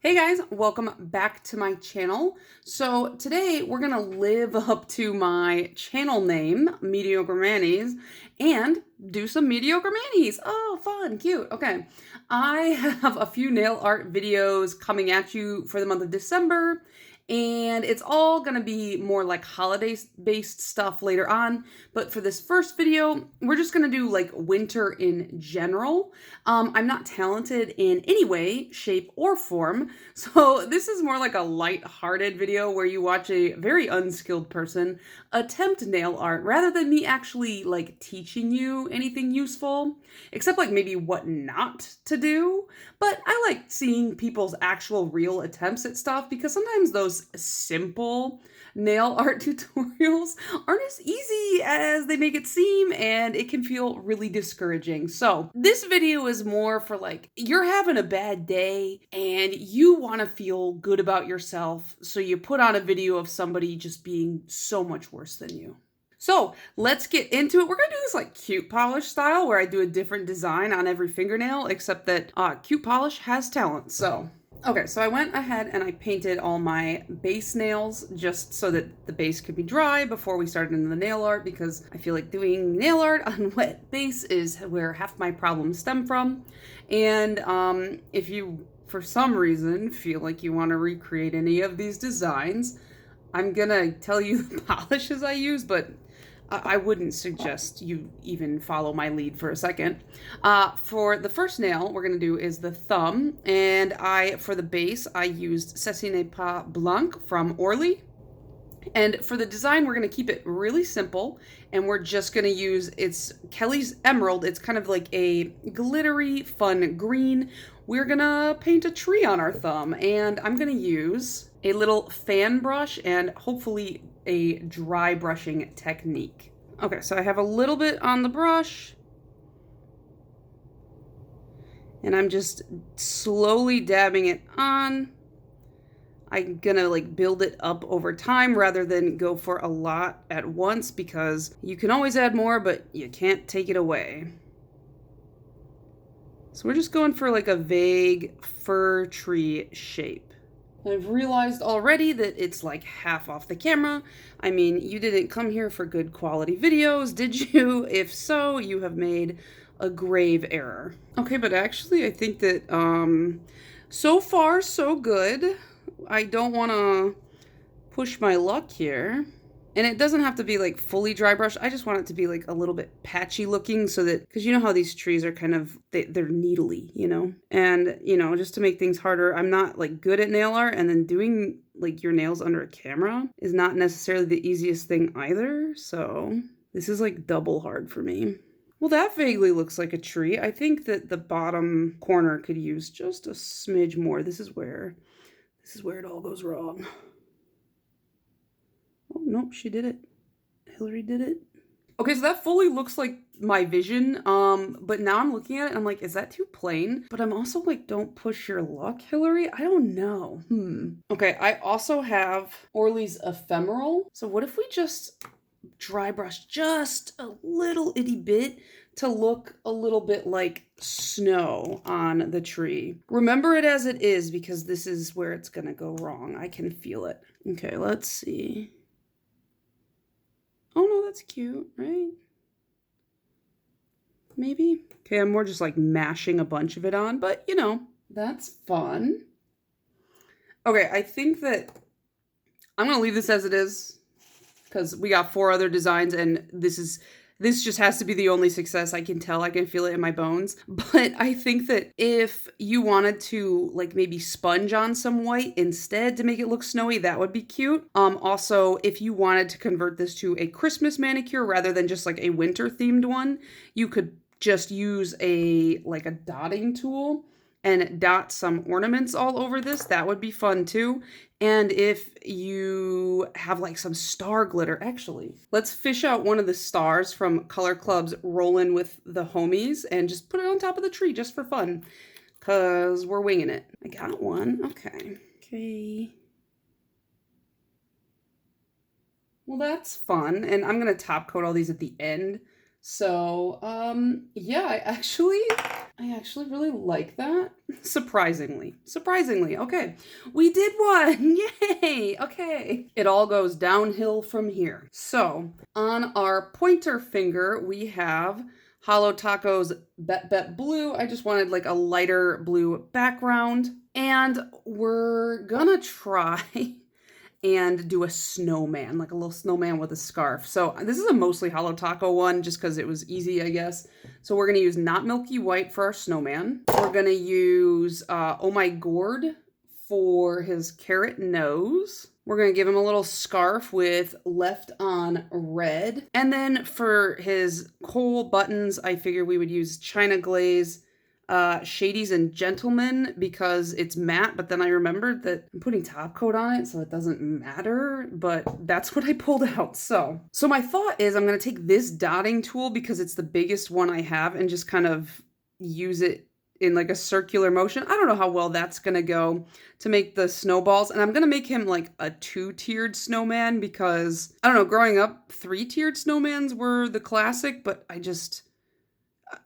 Hey guys, welcome back to my channel. So today we're gonna live up to my channel name, Mediocre Manis, and do some mediocre manis. Oh, fun, cute. Okay, I have a few nail art videos coming at you for the month of December, and it's all gonna be more like holiday-based stuff later on. But for this first video, we're just gonna do like winter in general. I'm not talented in any way, shape, or form, so this is more like a light-hearted video where you watch a very unskilled person attempt nail art rather than me actually like teaching you anything useful, except like maybe what not to do. But I like seeing people's actual real attempts at stuff because sometimes those simple nail art tutorials aren't as easy as they make it seem, and it can feel really discouraging. So this video is more for like, you're having a bad day and you want to feel good about yourself, so you put on a video of somebody just being so much worse than you. So let's get into it. We're gonna do this like cute polish style where I do a different design on every fingernail, except that cute polish has talent. So okay, so I went ahead and I painted all my base nails just so that the base could be dry before we started into the nail art, because I feel like doing nail art on wet base is where half my problems stem from. And if you, for some reason, feel like you want to recreate any of these designs, I'm gonna tell you the polishes I use, but I wouldn't suggest you even follow my lead for a second. For the first nail we're gonna do is the thumb, and for the base, I used Ceci N'est Pas Blanc from Orly. And for the design, we're gonna keep it really simple, and we're just gonna use, it's Kelly's Emerald. It's kind of like a glittery, fun green. We're gonna paint a tree on our thumb, and I'm gonna use a little fan brush and hopefully a dry brushing technique. Okay, so I have a little bit on the brush, and I'm just slowly dabbing it on. I'm gonna like build it up over time rather than go for a lot at once, because you can always add more, but you can't take it away. So we're just going for like a vague fir tree shape. I've realized already that it's like half off the camera. I mean, you didn't come here for good quality videos, did you? If so, you have made a grave error. Okay, but actually I think that so far so good. I don't want to push my luck here. And it doesn't have to be like fully dry brush. I just want it to be like a little bit patchy looking, so that, because you know how these trees are kind of, they're needly, you know? And, you know, just to make things harder, I'm not like good at nail art, and then doing like your nails under a camera is not necessarily the easiest thing either. So this is like double hard for me. Well, that vaguely looks like a tree. I think that the bottom corner could use just a smidge more. This is where it all goes wrong. Oh, nope, she did it. Hillary did it. Okay, so that fully looks like my vision, but now I'm looking at it and I'm like, is that too plain? But I'm also like, don't push your luck, Hillary. I don't know. Okay, I also have Orly's Ephemeral. So what if we just dry brush just a little itty bit to look a little bit like snow on the tree? Remember it as it is, because this is where it's gonna go wrong. I can feel it. Okay, let's see. Oh no, that's cute, right? Maybe? Okay, I'm more just like mashing a bunch of it on, but you know, that's fun. Okay, I think that I'm gonna leave this as it is, because we got 4 other designs, and this just has to be the only success. I can tell, I can feel it in my bones. But I think that if you wanted to like maybe sponge on some white instead to make it look snowy, that would be cute. Also, if you wanted to convert this to a Christmas manicure rather than just like a winter themed one, you could just use a dotting tool and dot some ornaments all over this. That would be fun too. And if you have like some star glitter, actually, let's fish out one of the stars from Color Club's Rollin' with the Homies and just put it on top of the tree just for fun, because we're winging it. I got one. Okay. Well, that's fun. And I'm going to top coat all these at the end. So, yeah, I actually I actually really like that. Surprisingly. Okay. We did one. Yay. Okay. It all goes downhill from here. So on our pointer finger, we have Holo Taco's Bet Bet Blue. I just wanted like a lighter blue background. And we're gonna try and do a snowman, like a little snowman with a scarf. So this is a mostly Holo Taco one just because it was easy, I guess. So we're going to use Not Milky White for our snowman. We're going to use Oh My Gourd for his carrot nose. We're going to give him a little scarf with Left on Red. And then for his coal buttons, I figured we would use China Glaze Shadies and Gentlemen because it's matte, but then I remembered that I'm putting top coat on it, so it doesn't matter, but that's what I pulled out. So my thought is I'm going to take this dotting tool because it's the biggest one I have and just kind of use it in like a circular motion. I don't know how well that's going to go to make the snowballs, and I'm going to make him like a 2-tiered snowman because, I don't know, growing up, 3-tiered snowmans were the classic, but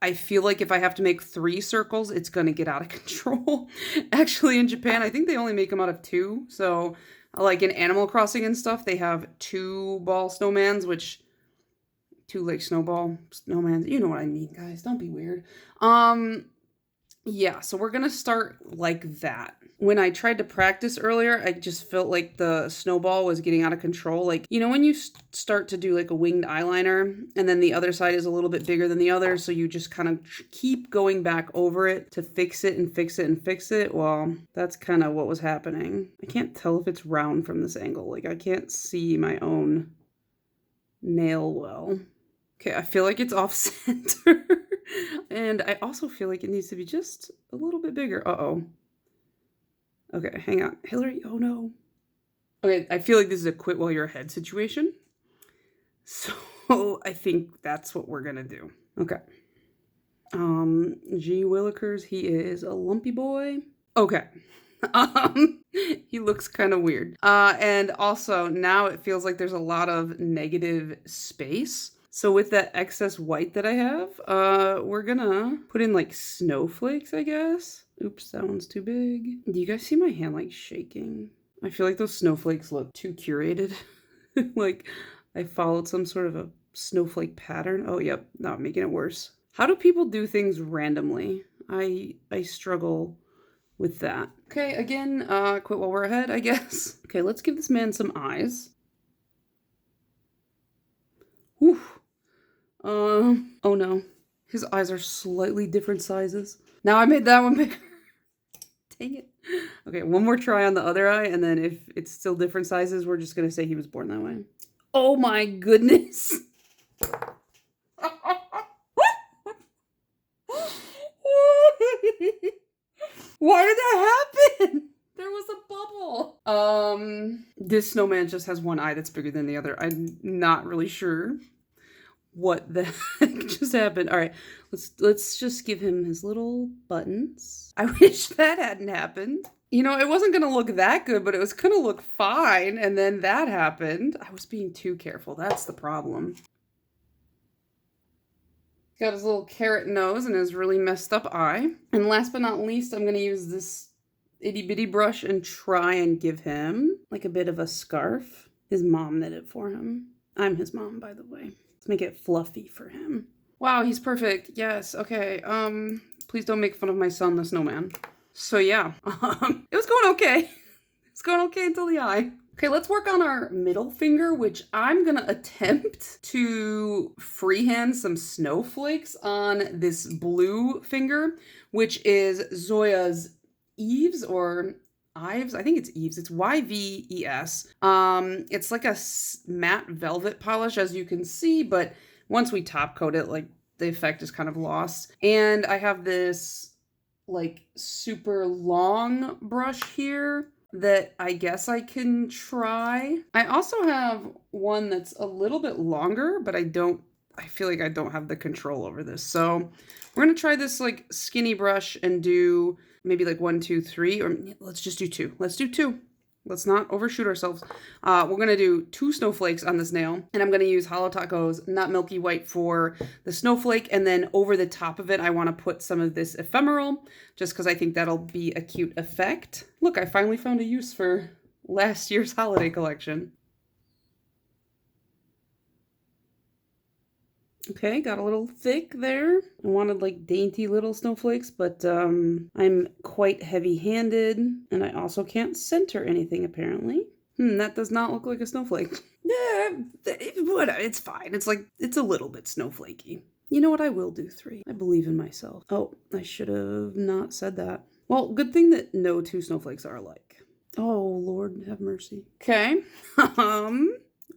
I feel like if I have to make 3 circles, it's going to get out of control. Actually, in Japan, I think they only make them out of 2. So, like in Animal Crossing and stuff, they have 2-ball snowmans, which 2 like snowball snowmans. You know what I mean, guys. Don't be weird. Yeah, so we're going to start like that. When I tried to practice earlier, I just felt like the snowball was getting out of control. Like, you know, when you start to do like a winged eyeliner and then the other side is a little bit bigger than the other, so you just kind of keep going back over it to fix it and fix it and fix it. Well, that's kind of what was happening. I can't tell if it's round from this angle. Like, I can't see my own nail well. Okay, I feel like it's off center. And I also feel like it needs to be just a little bit bigger. Uh-oh. Okay, hang on. Hillary, oh no. Okay, I feel like this is a quit while you're ahead situation. So I think that's what we're gonna do. Okay. G. Willikers, he is a lumpy boy. Okay. He looks kind of weird. And also now it feels like there's a lot of negative space. So with that excess white that I have, we're gonna put in like snowflakes, I guess. Oops, that one's too big. Do you guys see my hand like shaking? I feel like those snowflakes look too curated. Like I followed some sort of a snowflake pattern. Oh, yep, no, I'm making it worse. How do people do things randomly? I struggle with that. Okay, again, quit while we're ahead, I guess. Okay, let's give this man some eyes. Whew. Oh no. His eyes are slightly different sizes. Now I made that one bigger. Dang it. Okay, one more try on the other eye, and then if it's still different sizes, we're just gonna say he was born that way. Oh my goodness. Why did that happen? There was a bubble. This snowman just has one eye that's bigger than the other. I'm not really sure what the heck just happened. All right, let's just give him his little buttons. I wish that hadn't happened. You know, it wasn't gonna look that good, but it was gonna look fine, and then that happened. I was being too careful. That's the problem. Got his little carrot nose and his really messed up eye. And last but not least, I'm gonna use this itty bitty brush and try and give him like a bit of a scarf. His mom knit it for him. I'm his mom, by the way. Let's make it fluffy for him. Wow, he's perfect. Yes, okay. Please don't make fun of my son, the snowman. So yeah, it was going okay. It's going okay until the eye. Okay, let's work on our middle finger, which I'm gonna attempt to freehand some snowflakes on this blue finger, which is Zoya's Eves or Ives. I think it's Eves. It's Yves. It's like a matte velvet polish, as you can see, but once we top coat it, like the effect is kind of lost. And I have this like super long brush here that I guess I can try. I also have one that's a little bit longer, but I feel like I don't have the control over this. So we're gonna try this like skinny brush and do maybe like 1, 2, 3, or let's just do 2. Let's do 2. Let's not overshoot ourselves. We're going to do 2 snowflakes on this nail, and I'm going to use Holo Taco's Not Milky White for the snowflake, and then over the top of it, I want to put some of this ephemeral, just because I think that'll be a cute effect. Look, I finally found a use for last year's holiday collection. Okay, got a little thick there. I wanted like dainty little snowflakes, but I'm quite heavy-handed, and I also can't center anything apparently. That does not look like a snowflake. Yeah, it's fine. It's a little bit snowflakey. You know what? I will do 3. I believe in myself. Oh, I should have not said that. Well, good thing that no 2 snowflakes are alike. Oh, Lord have mercy. Okay.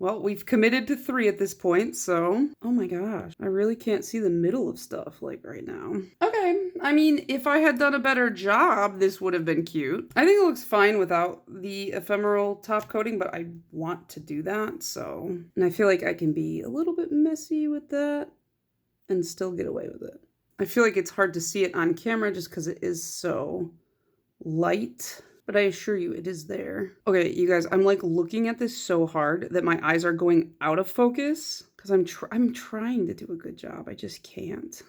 Well, we've committed to 3 at this point, so... Oh my gosh, I really can't see the middle of stuff, like, right now. Okay, I mean, if I had done a better job, this would have been cute. I think it looks fine without the ephemeral top coating, but I want to do that, so... And I feel like I can be a little bit messy with that and still get away with it. I feel like it's hard to see it on camera just because it is so light. But I assure you, it is there. Okay, you guys, I'm like looking at this so hard that my eyes are going out of focus because I'm trying to do a good job. I just can't.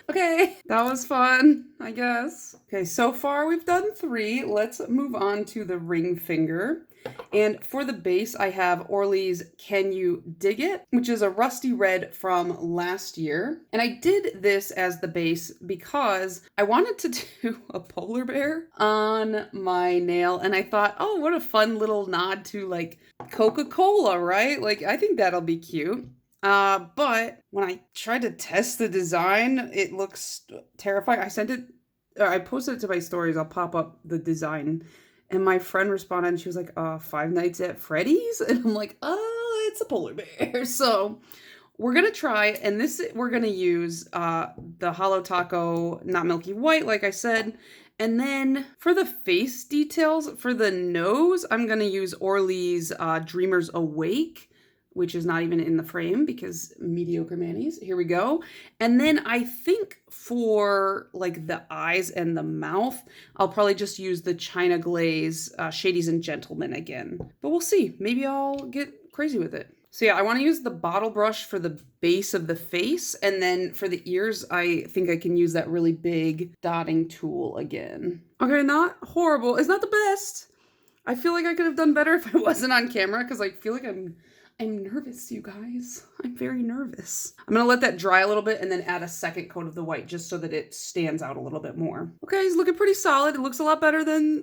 Okay, that was fun, I guess. Okay, so far we've done 3. Let's move on to the ring finger. And for the base, I have Orly's Can You Dig It, which is a rusty red from last year. And I did this as the base because I wanted to do a polar bear on my nail. And I thought, oh, what a fun little nod to like Coca-Cola, right? Like, I think that'll be cute. But when I tried to test the design, it looks terrifying. I posted it to my stories. I'll pop up the design. And my friend responded and she was like, Five Nights at Freddy's? And I'm like, it's a polar bear. So we're going to try, and we're going to use the Holo Taco Not Milky White, like I said. And then for the face details, for the nose, I'm going to use Orly's Dreamers Awake, which is not even in the frame because mediocre mayonnaise. Here we go. And then I think for like the eyes and the mouth, I'll probably just use the China Glaze Shadies and Gentlemen again. But we'll see. Maybe I'll get crazy with it. So yeah, I want to use the bottle brush for the base of the face. And then for the ears, I think I can use that really big dotting tool again. Okay, not horrible. It's not the best. I feel like I could have done better if I wasn't on camera because I feel like I'm nervous, you guys. I'm very nervous. I'm gonna let that dry a little bit and then add a second coat of the white just so that it stands out a little bit more. Okay, he's looking pretty solid. It looks a lot better than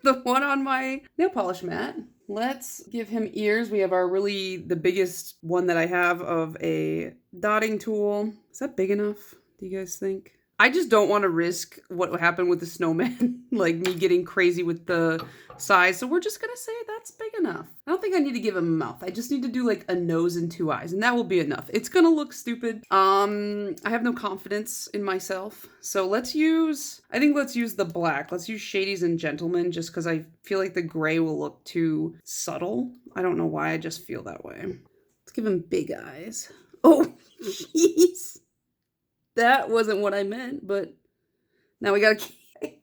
the one on my nail polish mat. Let's give him ears. We have the biggest one that I have of a dotting tool. Is that big enough, do you guys think? I just don't want to risk what happened with the snowman, like me getting crazy with the size. So we're just going to say that's big enough. I don't think I need to give him a mouth. I just need to do like a nose and 2 eyes, and that will be enough. It's going to look stupid. I have no confidence in myself. So let's use the black. Let's use Shadies and Gentlemen just because I feel like the gray will look too subtle. I don't know why, I just feel that way. Let's give him big eyes. Oh, jeez. That wasn't what I meant, but now we gotta keep...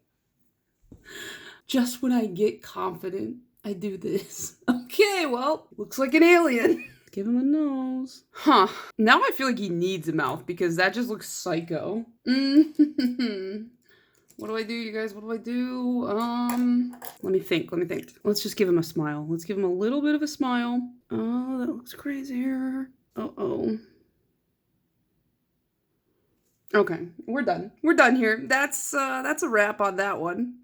Just when I get confident, I do this. Okay, well, looks like an alien. Give him a nose. Huh. Now I feel like he needs a mouth because that just looks psycho. What do I do, you guys? What do I do? Let me think. Let's just give him a smile. Let's give him a little bit of a smile. Oh, that looks crazier. Uh-oh. Okay, we're done. We're done here. That's a wrap on that one.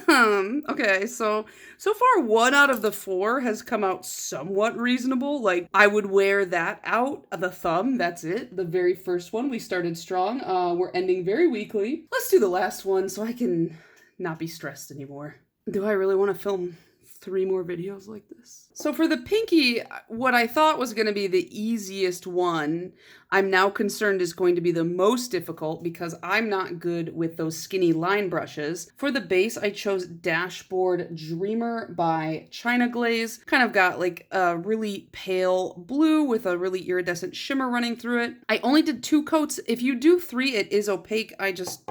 Okay, so far 1 out of the 4 has come out somewhat reasonable. Like, I would wear that out of the thumb. That's it. The very first one, we started strong. We're ending very weakly. Let's do the last one so I can not be stressed anymore. Do I really want to film 3 more videos like this? So for the pinky, what I thought was going to be the easiest one, I'm now concerned is going to be the most difficult because I'm not good with those skinny line brushes. For the base, I chose Dashboard Dreamer by China Glaze. Kind of got like a really pale blue with a really iridescent shimmer running through it. I only did 2 coats. If you do 3, it is opaque. I just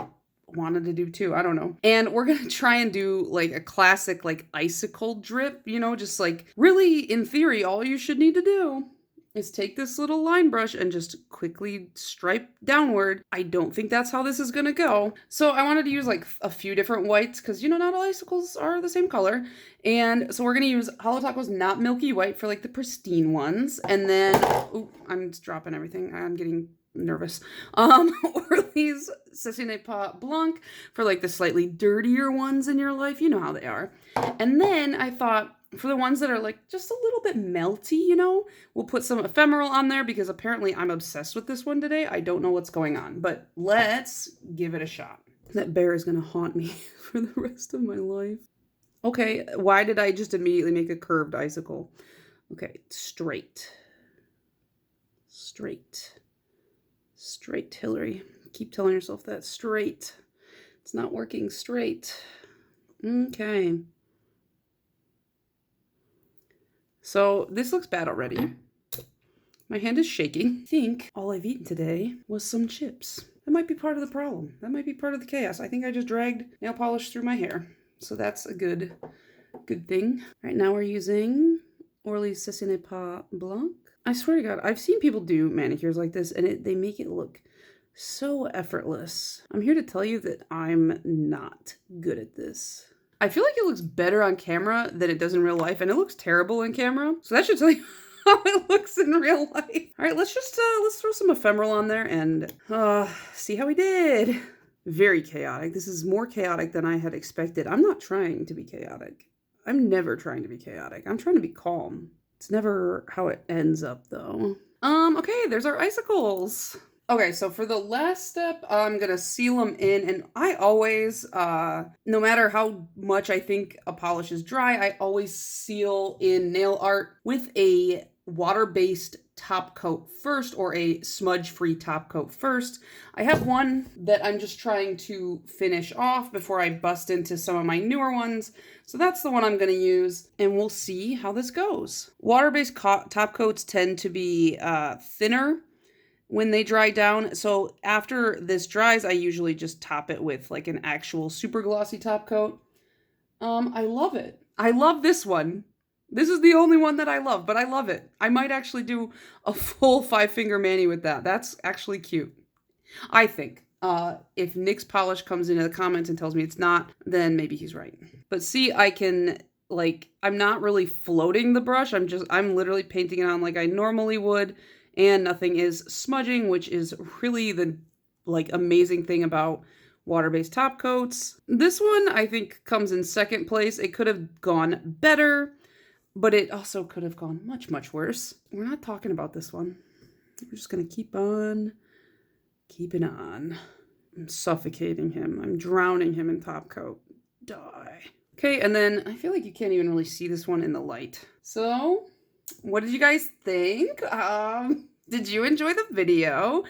wanted to do too. I don't know. And we're going to try and do like a classic like icicle drip, you know, just like really in theory, all you should need to do is take this little line brush and just quickly stripe downward. I don't think that's how this is gonna go. So I wanted to use like a few different whites because, you know, not all icicles are the same color. And so we're gonna use Holo Taco's Not Milky White for like the pristine ones. And then, ooh, I'm just dropping everything. I'm getting nervous. Orly's Ceci N'est Pas Blanc for like the slightly dirtier ones in your life. You know how they are. And then I thought, for the ones that are like just a little bit melty, you know, we'll put some ephemeral on there because apparently I'm obsessed with this one today. I don't know what's going on, but let's give it a shot. That bear is going to haunt me for the rest of my life. Okay, why did I just immediately make a curved icicle? Okay, straight. Straight. Straight, Hillary. Keep telling yourself that. Straight. It's not working straight. Okay. So this looks bad already. My hand is shaking. I think all I've eaten today was some chips. That might be part of the problem. That might be part of the chaos. I think I just dragged nail polish through my hair. So that's a good thing. Right now we're using Orly's Ceci N'est Pas Blanc. I swear to God, I've seen people do manicures like this and they make it look so effortless. I'm here to tell you that I'm not good at this. I feel like it looks better on camera than it does in real life, and it looks terrible in camera. So that should tell you how it looks in real life. All right, let's just, let's throw some ephemeral on there and see how we did. Very chaotic. This is more chaotic than I had expected. I'm not trying to be chaotic. I'm never trying to be chaotic. I'm trying to be calm. It's never how it ends up though. Okay, there's our icicles. Okay, so for the last step, I'm going to seal them in, and I always, no matter how much I think a polish is dry, I always seal in nail art with a water-based top coat first, or a smudge-free top coat first. I have one that I'm just trying to finish off before I bust into some of my newer ones, so that's the one I'm going to use, and we'll see how this goes. Water-based top coats tend to be thinner when they dry down. So after this dries, I usually just top it with like an actual super glossy top coat. I love it. I love this one. This is the only one that I love, but I love it. I might actually do a full 5-finger mani with that. That's actually cute, I think. If Nick's polish comes into the comments and tells me it's not, then maybe he's right. But see, I can, like, I'm not really floating the brush. I'm literally painting it on like I normally would. And nothing is smudging, which is really the like amazing thing about water-based top coats. This one I think comes in second place. It could have gone better, but it also could have gone much, much worse. We're not talking about this one. We're just gonna keep on keeping on. I'm suffocating him. I'm drowning him in top coat. Die. Okay, and then I feel like you can't even really see this one in the light. So what did you guys think? Did you enjoy the video?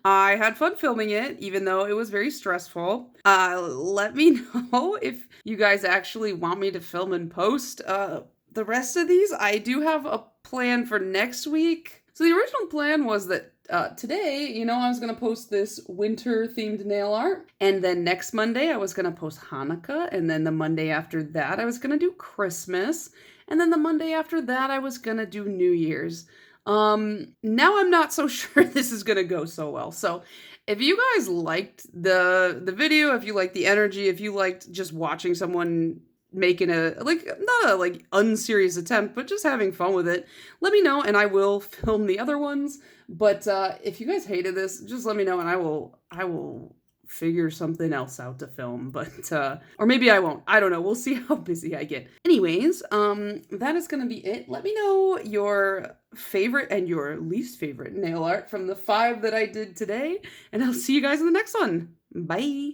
I had fun filming it, even though it was very stressful. Let me know if you guys actually want me to film and post the rest of these. I do have a plan for next week. So the original plan was that today, you know, I was going to post this winter-themed nail art. And then next Monday, I was going to post Hanukkah. And then the Monday after that, I was going to do Christmas. And then the Monday after that, I was going to do New Year's. Now I'm not so sure this is going to go so well. So if you guys liked the video, if you liked the energy, if you liked just watching someone making a, like, not a, like, unserious attempt, but just having fun with it, let me know and I will film the other ones. But, if you guys hated this, just let me know and I will figure something else out to film, but, or maybe I won't. I don't know. We'll see how busy I get. Anyways, that is going to be it. Let me know your favorite and your least favorite nail art from the 5 that I did today, and I'll see you guys in the next one. Bye.